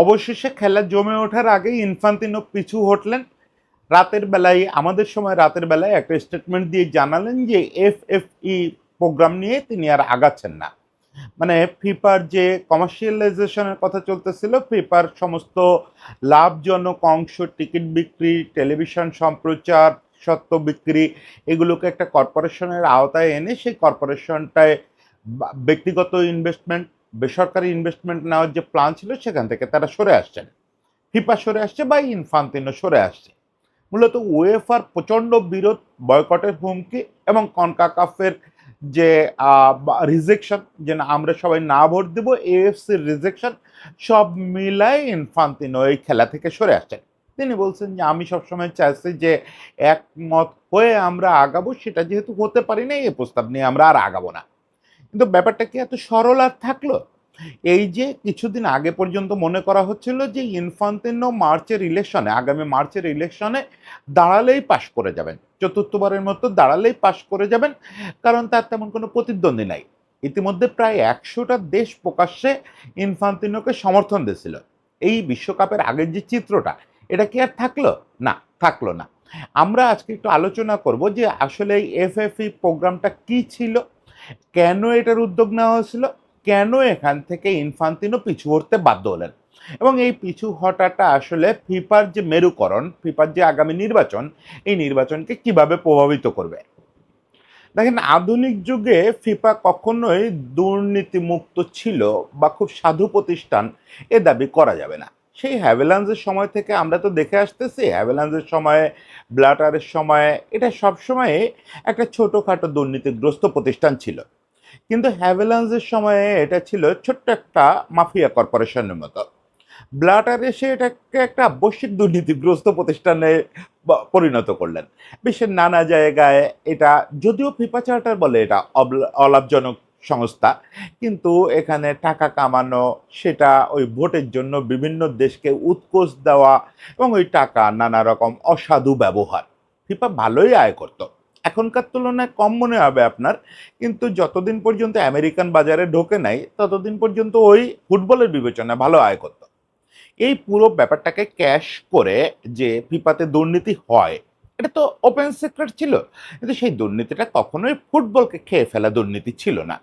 অবশেষে খেলা জমে ওঠার আগে ইনফান্তিনো পিছু হটলেন। রাতের বেলায়, আমাদের সময় রাতের বেলায় একটা স্টেটমেন্ট দিয়ে জানালেন যে এফএফই প্রোগ্রাম নিয়ে তিনি আর আগাচ্ছেন না। মানে ফিফার যে কমার্শিয়ালাইজেশনের কথা চলতেছিল, ফিফার সমস্ত লাভজনক অংশ, টিকিট বিক্রি, টেলিভিশন সম্প্রচার, স্বত্ব বিক্রি, এগুলোকে একটা কর্পোরেশনের আওতায় এনে সেই কর্পোরেশনটায় ব্যক্তিগত ইনভেস্টমেন্ট, বেসরকারি ইনভেস্টমেন্ট নেওয়ার যে প্ল্যান ছিল সেখান থেকে তারা সরে আসছেন। ফিফা সরে আসছে বা ইনফান্তিনো সরে আসছে। মূলত উয়েফার প্রচণ্ড বিরোধ, বয়কটের হুমকি এবং কনকাকাফের যে রিজেকশন, যে না আমরা সবাই না ভোট দেবো, এএফসির রিজেকশন, সব মিলাই ইনফান্তিনো এই খেলা থেকে সরে আসছেন। তিনি বলছেন যে আমি সবসময় চাইছি যে একমত হয়ে আমরা আগাবো, সেটা যেহেতু হতে পারি না, এই প্রস্তাব নিয়ে আমরা আর আগাবো না। কিন্তু ব্যাপারটা কি এত সরল আর থাকলো? এই যে কিছুদিন আগে পর্যন্ত মনে করা হচ্ছিল যে ইনফান্তিনো আগামী মার্চের ইলেকশনে দাঁড়ালেই পাশ করে যাবেন, চতুর্থবারের মতো দাঁড়ালেই পাশ করে যাবেন, কারণ তার তেমন কোনো প্রতিদ্বন্দ্বী নাই। ইতিমধ্যে প্রায় 100টা দেশ প্রকাশ্যে ইনফান্তিনোকে সমর্থন দিয়েছিল। এই বিশ্বকাপের আগের যে চিত্রটা, এটা কি আর থাকলো? না, থাকলো না। আমরা আজকে একটু আলোচনা করব যে আসলে এই এফএফই প্রোগ্রামটা কি ছিল, কেন এটার উদ্যোগ নেওয়া হয়েছিল, কেন এখান থেকে ইনফান্তিনো পিছু হটতে বাধ্য হলেন, এবং এই পিছু হটাটা আসলে ফিফার যে মেরুকরণ, ফিফার যে আগামী নির্বাচন, এই নির্বাচনকে কিভাবে প্রভাবিত করবে। দেখেন, আধুনিক যুগে ফিফা কখনোই দুর্নীতিমুক্ত ছিল বা খুব সাধু প্রতিষ্ঠান, এ দাবি করা যাবে না। সেই হ্যাভেলান্সের সময় থেকে আমরা তো দেখে আসতেছি, হ্যাভেলান্সের সময়ে, ব্লাটারের সময়ে, এটা সবসময়ে একটা ছোটোখাটো দুর্নীতিগ্রস্ত প্রতিষ্ঠান ছিল। কিন্তু হ্যাভেলান্সের সময়ে এটা ছিল ছোট্ট একটা মাফিয়া কর্পোরেশনের মতো। ব্লাটার এসে এটাকে একটা বৈশ্বিক দুর্নীতিগ্রস্ত প্রতিষ্ঠানে পরিণত করলেন। বিশ্বের নানা জায়গায় এটা, যদিও ফিফা চার্টার বলে এটা অলাভজনক সংস্থা, কিন্তু এখানে টাকা কামানো, সেটা ওই ভোটের জন্য বিভিন্ন দেশকে উৎকোচ দেওয়া এবং ওই টাকা নানা রকম অসাধু ব্যবহার, ফিফা ভালোই আয় করত। এখনকার তুলনায় কম মনে হবে আপনার, কিন্তু যতদিন পর্যন্ত আমেরিকান বাজারে ঢোকে নাই ততদিন পর্যন্ত ওই ফুটবলের বিবেচনায় ভালো আয় করত। এই পুরো ব্যাপারটাকে ক্যাশ করে যে ফিফাতে দুর্নীতি হয়, এটা তো ওপেন সিক্রেট ছিল। কিন্তু সেই দুর্নীতিটা কখনোই ফুটবলকে খেয়ে ফেলা দুর্নীতি ছিল না।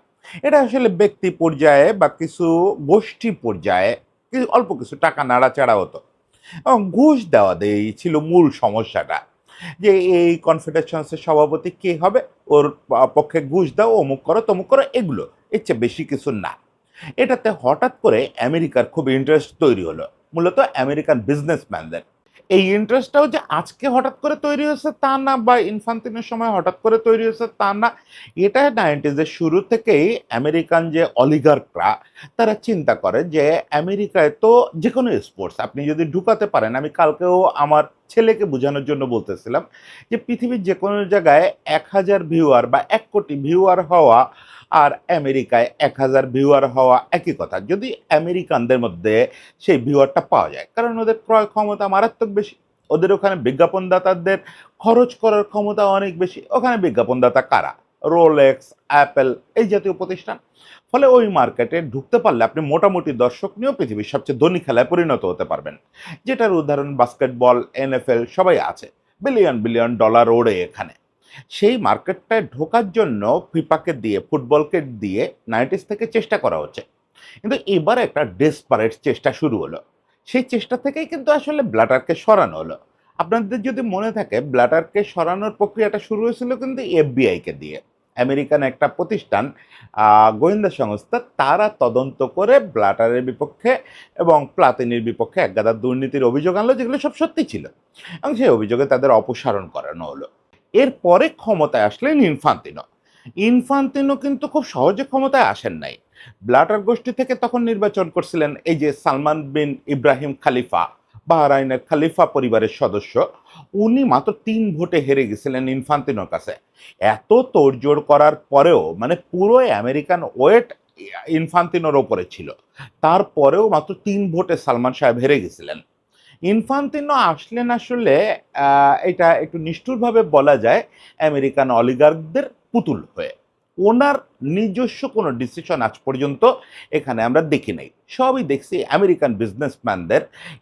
এটা আসলে ব্যক্তি পর্যায়ে বা কিছু গোষ্ঠী পর্যায়ে অল্প কিছু টাকা নাড়াচাড়া হতো এবং ঘুষ দেওয়া দেই ছিল মূল সমস্যাটা। যে এই কনফেডারেশনসের সভাপতি কে হবে, ওর পক্ষে ঘুষ দাও, অমুক করো তমুক করো, এগুলো, এর চেয়ে বেশি কিছু না। এটাতে হঠাৎ করে আমেরিকার খুব ইন্টারেস্ট তৈরি হলো, মূলত আমেরিকান বিজনেসম্যানদের। এই ইন্টারেস্টটাও যে আজকে হঠাৎ করে তৈরি হয়েছে তা না, বা ইনফান্তিনোর সময় হঠাৎ করে তৈরি হয়েছে তা না। এটা 90s শুরু থেকেই আমেরিকান যে অলিগার্করা, তারা চিন্তা করে যে আমেরিকায় তো যে কোনো স্পোর্টস আপনি যদি ঢুকাতে পারেন, আমি কালকেও আমার ছেলেকে বোঝানোর জন্য বলতেছিলাম যে পৃথিবীর যে কোনো জায়গায় 1,000 ভিউয়ার বা 1 কোটি ভিউয়ার হওয়া আর আমেরিকায় 1,000 ভিউয়ার হওয়া একই কথা, যদি আমেরিকানদের মধ্যে সেই ভিউয়ারটা পাওয়া যায়, কারণ ওদের ক্রয় ক্ষমতা মারাত্মক বেশি। ওদের ওখানে বিজ্ঞাপনদাতাদের খরচ করার ক্ষমতা অনেক বেশি। ওখানে বিজ্ঞাপনদাতা কারা? রোলেক্স, অ্যাপেল, এই জাতীয় প্রতিষ্ঠান। ফলে ওই মার্কেটে ঢুকতে পারলে আপনি মোটামুটি দর্শক নিয়েও পৃথিবীর সবচেয়ে ধনী খেলায় পরিণত হতে পারবেন। যেটার উদাহরণ বাস্কেটবল, এনএফএল, সবাই আছে। বিলিয়ন বিলিয়ন ডলার ওড়ে এখানে। সেই মার্কেটটায় ঢোকার জন্য ফিফাকে দিয়ে, ফুটবলকে দিয়ে 90s থেকে চেষ্টা করা হচ্ছে। কিন্তু এবার একটা ডেসপারেট চেষ্টা শুরু হলো। সেই চেষ্টা থেকেই কিন্তু আসলে ব্ল্যাটারকে সরানো হলো। আপনাদের যদি মনে থাকে, ব্ল্যাটারকে সরানোর প্রক্রিয়াটা শুরু হয়েছিল কিন্তু এফবিআইকে দিয়ে। আমেরিকান একটা প্রতিষ্ঠান, গোয়েন্দা সংস্থা, তারা তদন্ত করে ব্ল্যাটারের বিপক্ষে এবং প্লাতিনির বিপক্ষে একগাদা দুর্নীতির অভিযোগ আনলো, যেগুলো সব সত্যি ছিল, এবং সেই অভিযোগে তাদের অপসারণ করানো হলো। এরপরে ক্ষমতায় আসলেন ইনফান্তিনো। ইনফান্তিনো কিন্তু খুব সহজে ক্ষমতায় আসেন নাই। ব্লাটার গোষ্ঠী থেকে তখন নির্বাচন করছিলেন এই যে সালমান বিন ইব্রাহিম খালিফা, বাহরাইনের খালিফা পরিবারের সদস্য। উনি মাত্র 3 ভোটে হেরে গেছিলেন ইনফান্তিনোর কাছে। এত তোড়জোড় করার পরেও, মানে পুরো আমেরিকান ওয়েট ইনফান্তিনোর ওপরে ছিল, তারপরেও মাত্র 3 ভোটে সালমান সাহেব হেরে গেছিলেন। ইনফান্তিনো আসলেন আসলে, এটা একটু নিষ্ঠুরভাবে বলা যায়, আমেরিকান অলিগার্কদের পুতুল হয়ে। ওনার নিজস্ব কোনো ডিসিশন আজ পর্যন্ত এখানে আমরা দেখি নাই। সবই দেখছি আমেরিকান বিজনেসম্যানদের,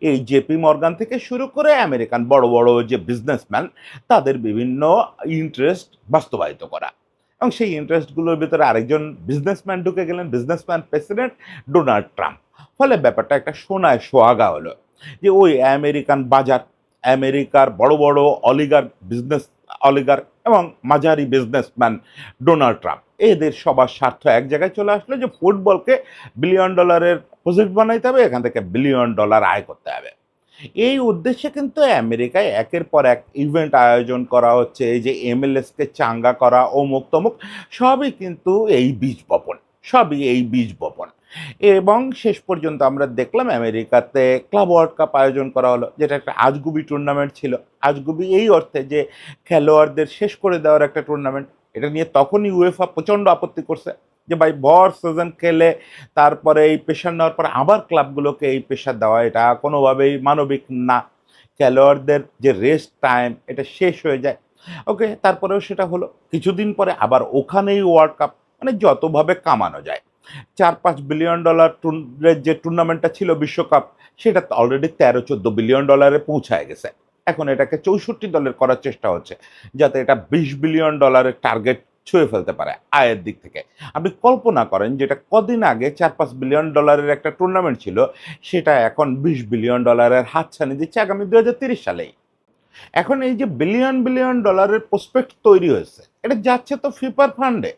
এই জেপি মর্গান থেকে শুরু করে আমেরিকান বড় বড় যে বিজনেসম্যান, তাদের বিভিন্ন ইন্টারেস্ট বাস্তবায়িত করা। এবং সেই ইন্টারেস্টগুলোর ভিতরে আরেকজন বিজনেসম্যান ঢুকে গেলেন, বিজনেসম্যান প্রেসিডেন্ট ডোনাল্ড ট্রাম্প। ফলে ব্যাপারটা একটা সোনায় সোহাগা হলো যে ওই আমেরিকান বাজার, আমেরিকার বড় বড় অলিগার এবং মাঝারি বিজনেসম্যান ডোনাল্ড ট্রাম্প, এদের সবার স্বার্থ এক জায়গায় চলে আসলো যে ফুটবলকে বিলিয়ন ডলারের প্রজেক্ট বানাইতে হবে, এখান থেকে বিলিয়ন ডলার আয় করতে হবে। এই উদ্দেশ্যে কিন্তু আমেরিকায় একের পর এক ইভেন্ট আয়োজন করা হচ্ছে, এই যে এমএলএসকে চাঙ্গা করা, অমুক তমুক, সবই কিন্তু এই বীজ বপন, সবই এই বীজ বপন। এবং শেষ পর্যন্ত আমরা দেখলাম আমেরিকাতে ক্লাব ওয়ার্ল্ড কাপ আয়োজন করা হলো, যেটা একটা আজগুবি টুর্নামেন্ট ছিল। আজগুবি এই অর্থে যে খেলোয়াড়দের শেষ করে দেওয়ার একটা টুর্নামেন্ট। এটা নিয়ে তখনই উয়েফা প্রচণ্ড আপত্তি করছে যে ভাই ভর সিজন খেলে তারপরে এই প্রেশার নেওয়ার পর আবার ক্লাবগুলোকে এই প্রেশার দেওয়া, এটা কোনোভাবেই মানবিক না। খেলোয়াড়দের যে রেস্ট টাইম এটা শেষ হয়ে যায়। ওকে, তারপরেও সেটা হলো। কিছুদিন পরে আবার ওখানেই ওয়ার্ল্ড কাপ, মানে যতভাবে কামানো যায়। 4-5 বিলিয়ন ডলার যে টুর্নামেন্টটা ছিল বিশ্বকাপ, সেটা তো অলরেডি 13-14 বিলিয়ন ডলারে পৌঁছায় গেছে। এখন এটাকে 64 দলের করার চেষ্টা হচ্ছে, যাতে এটা 20 বিলিয়ন ডলারের টার্গেট ছুঁয়ে ফেলতে পারে আয়ের দিক থেকে। আপনি কল্পনা করেন যেটা কদিন আগে 4-5 বিলিয়ন ডলারের একটা টুর্নামেন্ট ছিল, সেটা এখন 20 বিলিয়ন ডলারের হাতছানি দিচ্ছে আগামী 2030 সালেই। এখন এই যে বিলিয়ন বিলিয়ন ডলারের প্রসপেক্ট তৈরি হয়েছে, এটা যাচ্ছে তো ফিফার ফান্ডে।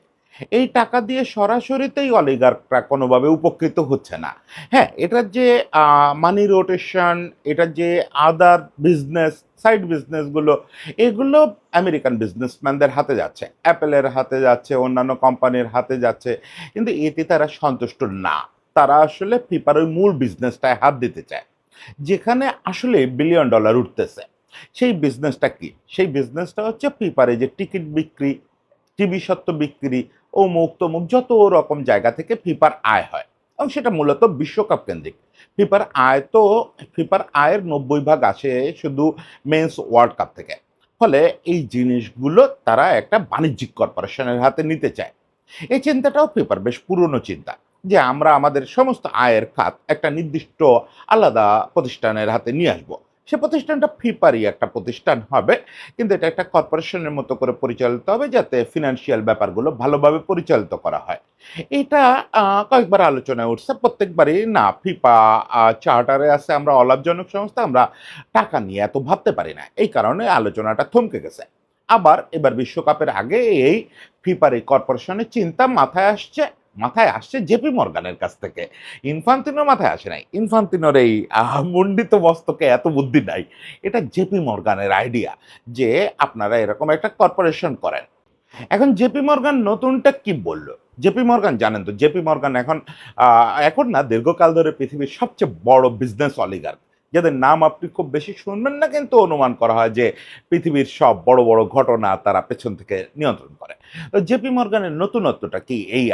এই টাকা দিয়ে সরাসরিতেই অলিগার্করা কোনোভাবে উপকৃত হচ্ছে না। হ্যাঁ, এটার যে মানি রোটেশন, এটার যে আদার বিজনেস, সাইড বিজনেসগুলো, এগুলো আমেরিকান বিজনেসম্যানদের হাতে যাচ্ছে, অ্যাপেলের হাতে যাচ্ছে, অন্যান্য কোম্পানির হাতে যাচ্ছে। কিন্তু এতে তারা সন্তুষ্ট না। তারা আসলে ফিফার ওই মূল বিজনেসটায় হাত দিতে চায়, যেখানে আসলে বিলিয়ন ডলার উঠতেছে। সেই বিজনেসটা কি? সেই বিজনেসটা হচ্ছে ফিফারে যে টিকিট বিক্রি, টিভি সত্ত্ব বিক্রি, অমুক তমুক যত রকম জায়গা থেকে ফিফার আয় হয়, এবং সেটা মূলত বিশ্বকাপ কেন্দ্রিক। ফিফার আয় তো, ফিফার আয়ের 90% আসে শুধু মেন্স ওয়ার্ল্ড কাপ থেকে। ফলে এই জিনিসগুলো তারা একটা বাণিজ্যিক কর্পোরেশনের হাতে নিতে চায়। এই চিন্তাটাও ফিফার বেশ পুরনো চিন্তা, যে আমরা আমাদের সমস্ত আয়ের খাত একটা নির্দিষ্ট আলাদা প্রতিষ্ঠানের হাতে নিয়ে আসবো। সে প্রতিষ্ঠানটা ফিফারই একটা প্রতিষ্ঠান হবে, কিন্তু এটা একটা কর্পোরেশনের মতো করে পরিচালিত হবে, যাতে ফিনান্সিয়াল ব্যাপারগুলো ভালোভাবে পরিচালিত করা হয়। এটা কয়েকবার আলোচনায় উঠছে, প্রত্যেকবারই না ফিফা চার্টারে আছে আমরা অলাভজনক সংস্থা, আমরা টাকা নিয়ে এত ভাবতে পারি না, এই কারণে আলোচনাটা থমকে গেছে। আবার এবার বিশ্বকাপের আগে এই ফিফার এই কর্পোরেশনের চিন্তা মাথায় আসছে জেপি মর্গানের কাছ থেকে। ইনফান্তিনোর মাথায় আসে নাই। ইনফান্তিনোর এই মুন্ডিত মস্তকে এত বুদ্ধি নাই। এটা জেপি মর্গানের আইডিয়া যে আপনারা এরকম একটা কর্পোরেশন করেন। এখন জেপি মর্গান নতুনটা কি বলল? জেপি মর্গান জানেন তো, জেপি মর্গান এখন না, দীর্ঘকাল ধরে পৃথিবীর সবচেয়ে বড় বিজনেস অলিগার্ক, যাদের নাম আপনি খুব বেশি শুনবেন না, কিন্তু অনুমান করা হয় যে পৃথিবীর সব বড় বড় ঘটনা তারা পেছন থেকে নিয়ন্ত্রণ করে। তো জেপি মর্গানের নতুনত্বটা কি? এই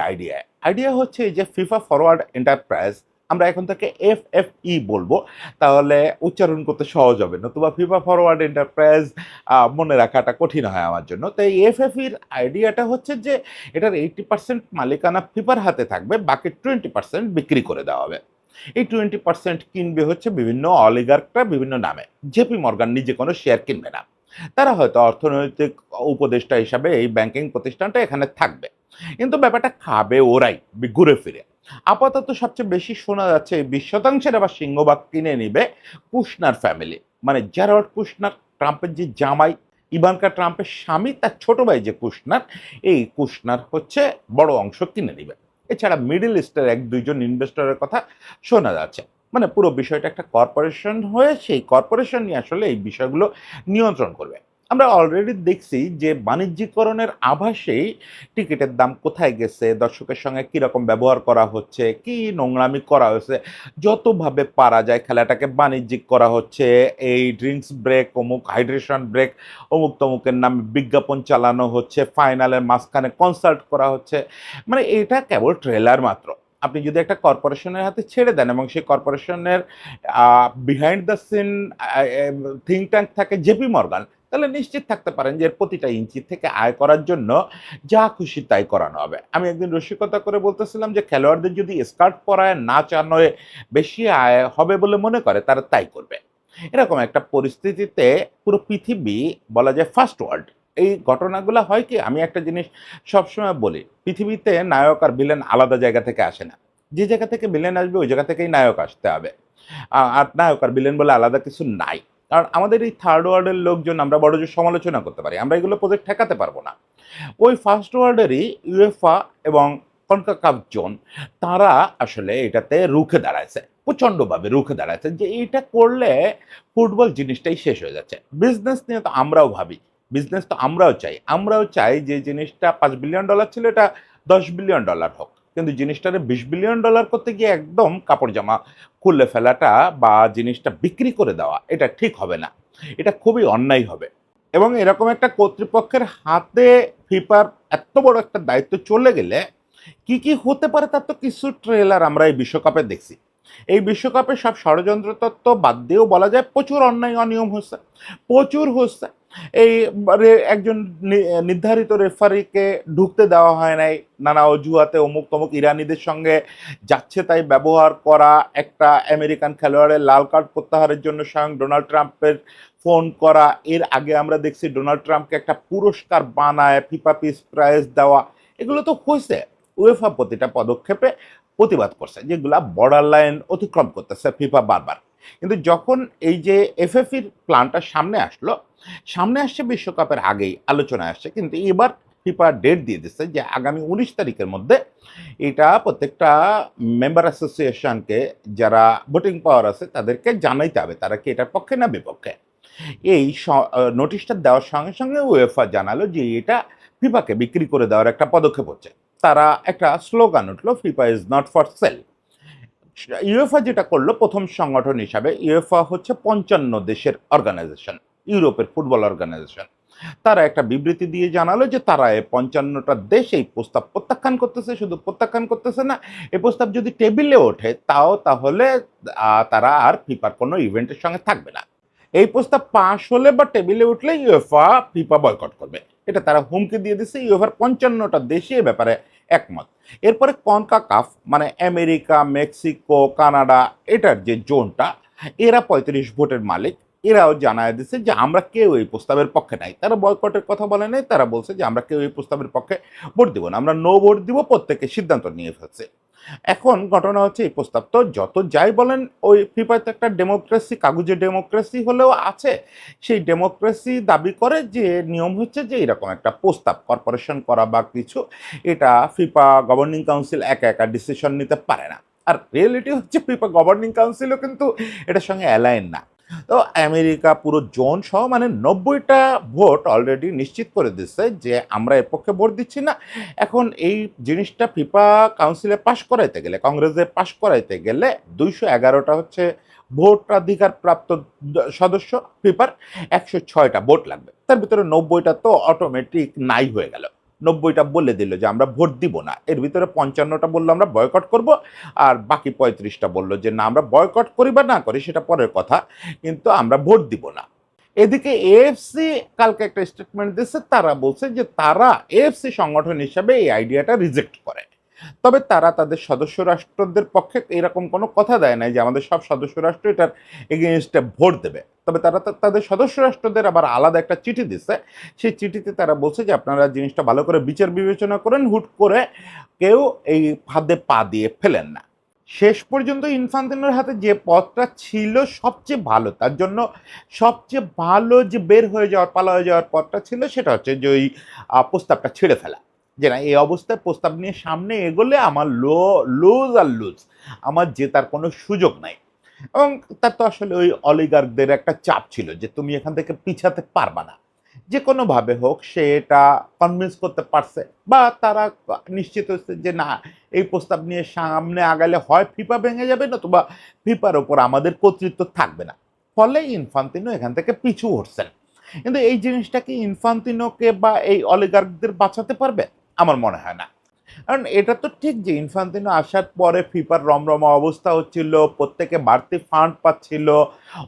আইডিয়া হচ্ছে এই যে ফিফা ফরওয়ার্ড এন্টারপ্রাইজ, আমরা এখন থেকে এফএফই বলবো, তাহলে উচ্চারণ করতে সহজ হবে, নতুবা ফিফা ফরওয়ার্ড এন্টারপ্রাইজ মনে রাখাটা কঠিন হয় আমার জন্য। তো এই এফএফইর আইডিয়াটা হচ্ছে যে এটার 80% মালিকানা ফিফার হাতে থাকবে, বাকি 20% বিক্রি করে দেওয়া হবে। এই 20% কিনবে হচ্ছে বিভিন্ন অলিগার্করা বিভিন্ন নামে। জেপি মর্গান নিজে কোনো শেয়ার কিনবে না। তারা হয়তো অর্থনৈতিক উপদেষ্টা হিসাবে এই ব্যাংকিং প্রতিষ্ঠানটা এখানে থাকবে, কিন্তু ব্যাপারটা খাবে ওরাই ঘুরে ফিরে। আপাতত সবচেয়ে বেশি শোনা যাচ্ছে এই 20% আবার সিংহভাগ কিনে নিবে কুশনার ফ্যামিলি, মানে জ্যারড কুশনার, ট্রাম্পের যে জামাই, ইভানকা ট্রাম্পের স্বামী, তার ছোট ভাই যে কুশনার, এই কুশনার হচ্ছে বড় অংশ কিনে নিবে। এছাড়া মিডল ইস্টের 1-2 জন ইনভেস্টরের কথা শোনা যাচ্ছে। মানে পুরো বিষয়টা একটা কর্পোরেশন হয়ে, সেই কর্পোরেশনই আসলে এই বিষয়গুলো নিয়ন্ত্রণ করবে। আমরা অলরেডি দেখছি যে বাণিজ্যিকরণের আভাসেই টিকিটের দাম কোথায় গেছে, দর্শকের সঙ্গে কীরকম ব্যবহার করা হচ্ছে, কি নোংরামি করা হয়েছে। যতভাবে পারা যায় খেলাটাকে বাণিজ্যিক করা হচ্ছে। এই ড্রিঙ্কস ব্রেক, অমুক হাইড্রেশন ব্রেক, অমুক তমুকের নামে বিজ্ঞাপন চালানো হচ্ছে, ফাইনালের মাঝখানে কনসার্ট করা হচ্ছে। মানে এটা কেবল ট্রেলার মাত্র। আপনি যদি একটা কর্পোরেশনের হাতে ছেড়ে দেন এবং সেই কর্পোরেশনের behind the scene think tank থাকে জেপি মর্গান, তাহলে নিশ্চিত থাকতে পারেন যে এর প্রতিটা ইঞ্চি থেকে আয় করার জন্য যা খুশি তাই করানো হবে। আমি একদিন রসিকতা করে বলতেছিলাম যে খেলোয়াড়দের যদি স্কার্ট পরায় না চানো বেশি আয় হবে বলে মনে করে তারা তাই করবে। এরকম একটা পরিস্থিতিতে পুরো পৃথিবী বলা যায় ফার্স্ট ওয়ার্ল্ড। এই ঘটনাগুলো হয় কি, আমি একটা জিনিস সবসময় বলি, পৃথিবীতে নায়ক আর ভিলেন আলাদা জায়গা থেকে আসে না। যে জায়গা থেকে ভিলেন আসবে ওই জায়গা থেকেই নায়ক আসতে হবে। আর নায়ক আর ভিলেন বলে আলাদা কিছু নাই। কারণ আমাদের এই থার্ড ওয়ার্ল্ডের লোকজন আমরা বড় জোর সমালোচনা করতে পারি, আমরা এগুলো প্রজেক্ট ঠেকাতে পারবো না। ওই ফার্স্ট ওয়ার্ল্ডেরই ইউএফা এবং কনকাকাফ জোন, তারা আসলে এটাতে রুখে দাঁড়াইছে, প্রচণ্ডভাবে রুখে দাঁড়াইছে যে এইটা করলে ফুটবল জিনিসটাই শেষ হয়ে যাচ্ছে। বিজনেস নিয়ে তো আমরাও ভাবি, বিজনেস তো আমরাও চাই যে জিনিসটা $5 বিলিয়ন ছিল এটা $10 বিলিয়ন হোক, কিন্তু জিনিসটারে $20 বিলিয়ন করতে গিয়ে একদম কাপড় জামা খুলে ফেলাটা বা জিনিসটা বিক্রি করে দেওয়া এটা ঠিক হবে না, এটা খুবই অন্যায় হবে। এবং এরকম একটা কর্তৃপক্ষের হাতে ফিফার এত বড় একটা দায়িত্ব চলে গেলে কি কি হতে পারে তার তো কিছু ট্রেলার আমরা এই বিশ্বকাপে দেখছি। এই বিশ্বকাপে সব ষড়যন্ত্র তত্ত্ব বাদ দিয়েও বলা যায় প্রচুর অন্যায় অনিয়ম হচ্ছে, প্রচুর হচ্ছে। এই একজন নির্ধারিত রেফারিকে ঢুকতে দেওয়া হয় নাই, নানা অজুহাতে অমুক তমুক ইরানিদের সঙ্গে যাচ্ছে তাই ব্যবহার করা, একটা আমেরিকান খেলোয়াড়ের লাল কার্ড প্রত্যাহারের জন্য স্বয়ং ডোনাল্ড ট্রাম্পের ফোন করা। এর আগে আমরা দেখছি ডোনাল্ড ট্রাম্পকে একটা পুরস্কার বানায় ফিফা পিস প্রাইজ দেওয়া, এগুলো তো হয়েছে। উয়েফা প্রতিটা পদক্ষেপে প্রতিবাদ করছে, যেগুলা বর্ডার লাইন অতিক্রম করতেছে ফিফা বারবার। কিন্তু যখন এই যে এফএফির প্ল্যানটা সামনে আসছে বিশ্বকাপের আগেই আলোচনায় আসছে, কিন্তু এবার ফিফা ডেট দিয়ে দিচ্ছে যে আগামী 19 তারিখের মধ্যে এটা প্রত্যেকটা মেম্বার অ্যাসোসিয়েশনকে, যারা ভোটিং পাওয়ার আছে তাদেরকে জানাইতে হবে তারা কি এটার পক্ষে না বিপক্ষে। এই নোটিশটা দেওয়ার সঙ্গে সঙ্গে উয়েফা জানালো যে এটা ফিফাকে বিক্রি করে দেওয়ার একটা পদক্ষেপ হচ্ছে। তারা একটা স্লোগান উঠলো, FIFA is not for sale. UEFA যেটা করলো প্রথম সংগঠন হিসাবে, ইউএফা হচ্ছে 55 দেশের অর্গানাইজেশন, ইউরোপের ফুটবল অর্গানাইজেশন। তারা একটা বিবৃতি দিয়ে জানালো যে তারা এই 55টা দেশ এই প্রস্তাব প্রত্যাখ্যান করতেছে। শুধু প্রত্যাখ্যান করতেছে না, এই প্রস্তাব যদি টেবিলে ওঠে তাহলে তারা আর ফিফার কোনো ইভেন্টের সঙ্গে থাকবে না। এই প্রস্তাব পাশ হলে বা টেবিলে উঠলে ইউএফা ফিফা বয়কট করবে, এটা তারা হুমকি দিয়ে দিচ্ছে। ইউএফার 55টা দেশই এ ব্যাপারে একমত। এরপরে কনকাকাফ মানে আমেরিকা, মেক্সিকো, কানাডা, এটার যে জোনটা, এরা 35 ভোটের মালিক। এরাও জানায় দিচ্ছে যে আমরা কেউ এই প্রস্তাবের পক্ষে নাই। তারা বয়কটের কথা বলে নাই, তারা বলছে যে আমরা কেউ এই প্রস্তাবের পক্ষে ভোট দিব না, আমরা নো ভোট দিব, প্রত্যেকে সিদ্ধান্ত নিয়ে ফেলছে। এখন ঘটনা হচ্ছে এই প্রস্তাব তো যত যাই বলেন, ওই ফিফায় তো একটা ডেমোক্রেসি, কাগজে ডেমোক্রেসি হলেও আছে। সেই ডেমোক্রেসি দাবি করে যে নিয়ম হচ্ছে যে এরকম একটা প্রস্তাব কর্পোরেশন করা বা কিছু, এটা ফিফা গভর্নিং কাউন্সিল একা একা ডিসিশন নিতে পারে না। আর রিয়েলিটি হচ্ছে ফিফা গভর্নিং কাউন্সিলও কিন্তু এটার সঙ্গে অ্যালাইন না। তো আমেরিকা পুরো জোন সহ মানে 90টা ভোট অলরেডি নিশ্চিত করে দিচ্ছে যে আমরা এর পক্ষে ভোট দিচ্ছি না। এখন এই জিনিসটা ফিফা কাউন্সিলে পাশ করাইতে গেলে, কংগ্রেসে পাশ করাইতে গেলে 211টা হচ্ছে ভোটাধিকার প্রাপ্ত সদস্য ফিফার, 106টা ভোট লাগবে। তার ভিতরে 90টা তো অটোমেটিক নাই হয়ে গেল। 90টা বলে দিল যে আমরা ভোট দিব না, এর ভিতরে 55টা বললো আমরা বয়কট করব, আর বাকি 35টা বললো যে না আমরা বয়কট করি বা না করি সেটা পরের কথা, কিন্তু আমরা ভোট দিব না। এদিকে এএফসি কালকে একটা স্টেটমেন্ট দিচ্ছে, তারা বলছে যে তারা এএফসি সংগঠন হিসাবে এই আইডিয়াটা রিজেক্ট করে। তবে তারা তাদের সদস্য রাষ্ট্রদের পক্ষে এরকম কোনো কথা দেয় নাই যে আমাদের সব সদস্য রাষ্ট্র এটার এগেনস্টে ভোট দেবে। তবে তারা তাদের সদস্য রাষ্ট্রদের আবার আলাদা একটা চিঠি দিচ্ছে। সেই চিঠিতে তারা বলছে যে আপনারা জিনিসটা ভালো করে বিচার বিবেচনা করেন, হুট করে কেউ এই ফাঁদে পা দিয়ে ফেলেন না। শেষ পর্যন্ত ইনফান্তিনোর হাতে যে পথটা ছিল সবচেয়ে ভালো, তার জন্য সবচেয়ে ভালো যে বের হয়ে যাওয়ার, পালা হয়ে যাওয়ার পথটা ছিল সেটা হচ্ছে যে ওই প্রস্তাবটা ছেড়ে ফেলা। যে না, এই অবস্থায় প্রস্তাব নিয়ে সামনে এগোলে আমার লুজ, আমার জেতার কোনো সুযোগ নাই। এবং তার তো আসলে ওই অলিগার্কদের একটা চাপ ছিল যে তুমি এখান থেকে পিছাতে পারবা না, যে কোনোভাবে হোক সে এটা কনভিন্স করতে পারছে, বা তারা নিশ্চিত হচ্ছে যে না, এই প্রস্তাব নিয়ে সামনে আগালে হয় ফিফা ভেঙে যাবে, নতুবা ফিফার ওপর আমাদের কর্তৃত্ব থাকবে না। ফলে ইনফান্তিনো এখান থেকে পিছু হটছেন। কিন্তু এই জিনিসটা কি ইনফান্তিনোকে বা এই অলিগার্কদের বাঁচাতে পারবে? আমার মনে হয় না। কারণ এটা তো ঠিক যে ইনফান্তিনো আসার পরে ফিফার রমরমা অবস্থা হচ্ছিল, প্রত্যেকে বাড়তি ফান্ড পাচ্ছিল,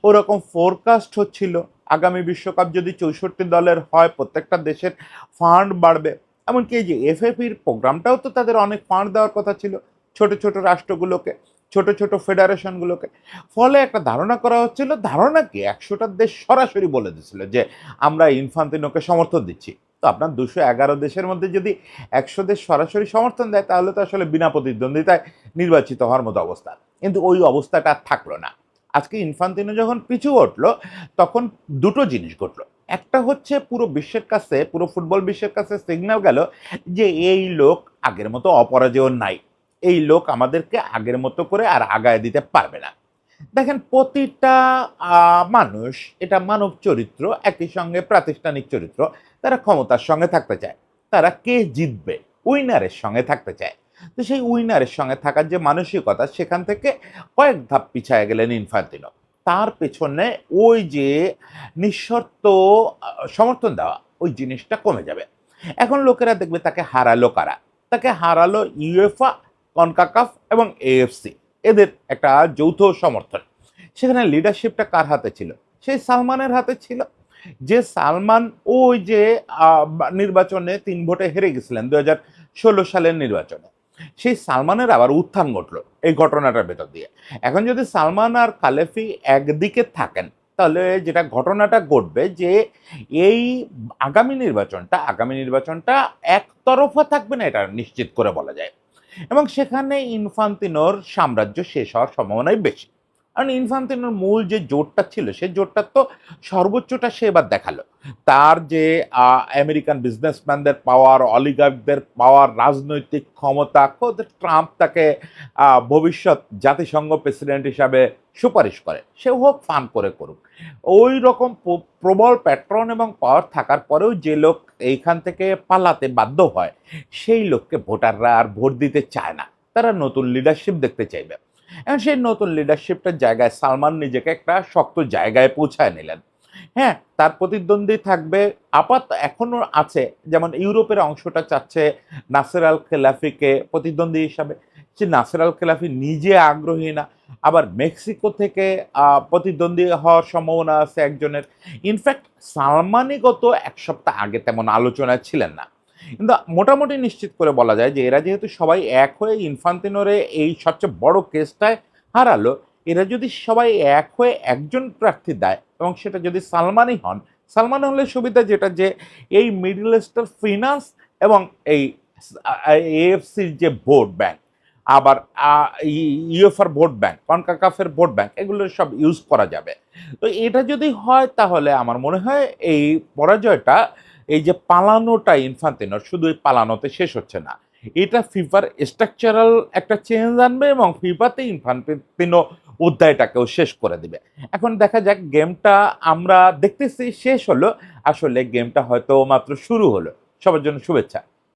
ওরকম ফোরকাস্ট হচ্ছিল আগামী বিশ্বকাপ যদি 64 দলের হয় প্রত্যেকটা দেশের ফান্ড বাড়বে। এমনকি এই যে এফএফির প্রোগ্রামটাও তো তাদের অনেক ফান্ড দেওয়ার কথা ছিল ছোট ছোট রাষ্ট্রগুলোকে, ছোট ছোট ফেডারেশনগুলোকে। ফলে একটা ধারণা করা হচ্ছিল, ধারণা কি 100টা দেশ সরাসরি বলে দিছিল যে আমরা ইনফান্তিনোকে সমর্থন দিচ্ছি। তো আপনার 211 দেশের মধ্যে যদি 100 দেশ সরাসরি সমর্থন দেয় তাহলে তো আসলে বিনা প্রতিদ্বন্দ্বিতায় নির্বাচিত হওয়ার মতো অবস্থা। কিন্তু ওই অবস্থাটা আর থাকলো না। আজকে ইনফান্তিনো যখন পিছু হটলো তখন দুটো জিনিস ঘটলো। একটা হচ্ছে পুরো বিশ্বের কাছে, পুরো ফুটবল বিশ্বের কাছে সিগন্যাল গেল যে এই লোক আগের মতো অপরাজেয় নাই, এই লোক আমাদেরকে আগের মতো করে আর আগায় দিতে পারবে না। দেখেন প্রতিটা মানুষ, এটা মানব চরিত্র, একই সঙ্গে প্রাতিষ্ঠানিক চরিত্র, তারা ক্ষমতার সঙ্গে থাকতে চায়, তারা কে জিতবে উইনারের সঙ্গে থাকতে চায়। তো সেই উইনারের সঙ্গে থাকার যে মানসিকতা, সেখান থেকে কয়েক ধাপ পিছায় গেলেন ইনফান্তিনো। তার পেছনে ওই যে নিঃশর্ত সমর্থন দেওয়া, ওই জিনিসটা কমে যাবে। এখন লোকেরা দেখবে তাকে হারালো কারা, তাকে হারালো ইউএফা, কনকাকাফ এবং এএফসি, এদের একটা যৌথ সমর্থন। সেখানে লিডারশিপটা কার হাতে ছিল? সেই সালমানের হাতে ছিল। যে সালমান ওই যে নির্বাচনে 3 ভোটে হেরে গেছিলেন 2016 সালের নির্বাচনে, সেই সালমানের আবার উত্থান ঘটলো এই ঘটনাটার ভেতর দিয়ে। এখন যদি সালমান আর খালেফি একদিকে থাকেন তাহলে যেটা ঘটনাটা ঘটবে যে এই আগামী নির্বাচনটা একতরফা থাকবে না, এটা নিশ্চিত করে বলা যায়। এবং সেখানে ইনফান্তিনোর সাম্রাজ্য শেষ হওয়ার সম্ভাবনাই বেশি। কারণ ইনফান্তিনোর মূল যে জোটটা ছিল সেই জোটটা তো সর্বোচ্চটা সে এবার দেখালো। তার যে আমেরিকান বিজনেসম্যানদের পাওয়ার, অলিগার্কদের পাওয়ার, রাজনৈতিক ক্ষমতা, খোদ ট্রাম্প তাকে ভবিষ্যৎ জাতিসংঘ প্রেসিডেন্ট হিসাবে সুপারিশ করে, সে হোক ফান করে করুক, ওই রকম প্রবল প্যাট্রন এবং পাওয়ার থাকার পরেও যে লোক এইখান থেকে পালাতে বাধ্য হয় সেই লোককে ভোটাররা আর ভোট দিতে চায় না, তারা নতুন লিডারশিপ দেখতে চাইবে। এখন সেই নতুন লিডারশিপটার জায়গায় সালমান নিজেকে একটা শক্ত জায়গায় পৌঁছায় নিলেন। হ্যাঁ, তার প্রতিদ্বন্দ্বী থাকবে, এখনো আছে, যেমন ইউরোপের অংশটা চাচ্ছে নাসের আল খেলাফিকে প্রতিদ্বন্দ্বী হিসাবে। সে নাসের আল খেলাফি নিজে আগ্রহী না। আবার মেক্সিকো থেকে প্রতিদ্বন্দ্বী হওয়ার সম্ভাবনা আছে একজনের। ইনফ্যাক্ট সালমানই গত 1 সপ্তাহ আগে তেমন আলোচনায় ছিলেন না। কিন্তু মোটামুটি নিশ্চিত করে বলা যায় যে এরা যেহেতু সবাই এক হয়ে ইনফান্তিনোরে এই সবচেয়ে বড় কেসটায় হারালো, এরা যদি সবাই এক হয়ে একজন প্রার্থী দেয় এবং সেটা যদি সালমানই হন, সালমান হলে সুবিধা যেটা যে এই মিডল ইস্টের ফিনান্স এবং এই এএফসির যে ভোট ব্যাংক, আবার ইউএফআর ভোট ব্যাংক, কনকাকাফের ভোট ব্যাংক, এগুলো সব ইউজ করা যাবে। তো এটা যদি হয় তাহলে আমার মনে হয় এই পরাজয়টা, এই যে পালানোটা ইনফান্তিনোর, শুধু এই পালানোতে শেষ হচ্ছে না, এটা ফিফার স্ট্রাকচারাল একটা চেঞ্জ আনবে এবং ফিফাতে ইনফান্তিনো অধ্যায়টাকেও শেষ করে দিবে। এখন দেখা যাক, গেমটা আমরা দেখতেছি শেষ হলো, আসলে গেমটা হয়তো মাত্র শুরু হলো। সবার জন্য শুভেচ্ছা।